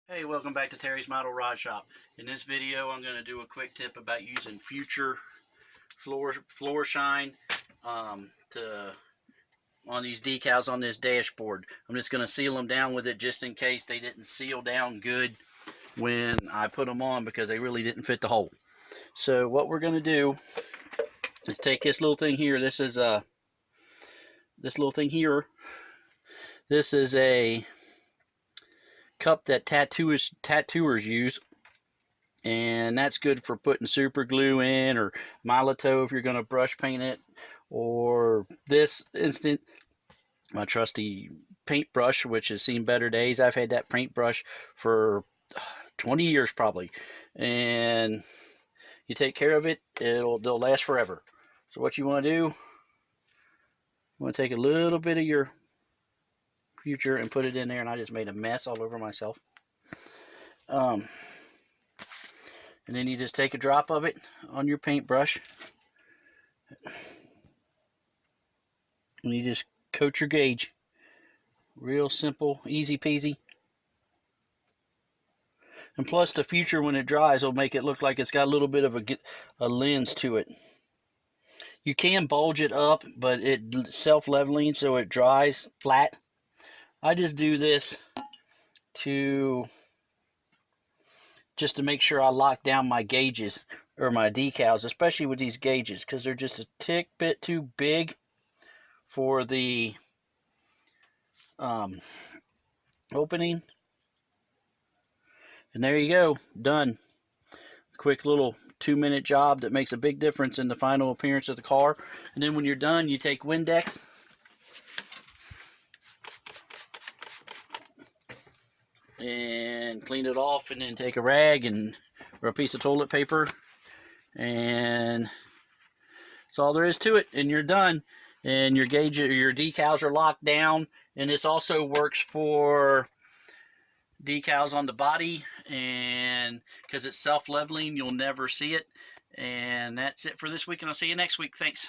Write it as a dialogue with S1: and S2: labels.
S1: Hey, welcome back to Terry's Model Rod Shop. In this video, I'm going to do a quick tip about using future floor shine on these decals on this dashboard. I'm just going to seal them down with it just in case they didn't seal down good when I put them on, because they really didn't fit the hole. So what we're going to do is take this little thing here. This is this little thing here. This is a cup that tattooers use, and that's good for putting super glue in, or Molotow if you're going to brush paint it, or this instant, my trusty paintbrush, which has seen better days. I've had that paintbrush for 20 years probably, and you take care of it, they'll last forever. So what you want to do, you want to take a little bit of your future and put it in there, and I just made a mess all over myself. And then you just take a drop of it on your paintbrush, and you just coat your gauge. Real simple, easy peasy. And plus, the future, when it dries, will make it look like it's got a little bit of a lens to it. You can bulge it up, but it's self-leveling, so it dries flat. I just do this just to make sure I lock down my gauges, or my decals, especially with these gauges, because they're just a tick bit too big for the opening. And there you go, done. Quick little 2-minute job that makes a big difference in the final appearance of the car. And then when you're done, you take Windex and clean it off, and then take a rag or a piece of toilet paper, and that's all there is to it, and you're done. And your decals are locked down. And this also works for decals on the body, and because it's self-leveling, you'll never see it. And that's it for this week, and I'll see you next week. Thanks.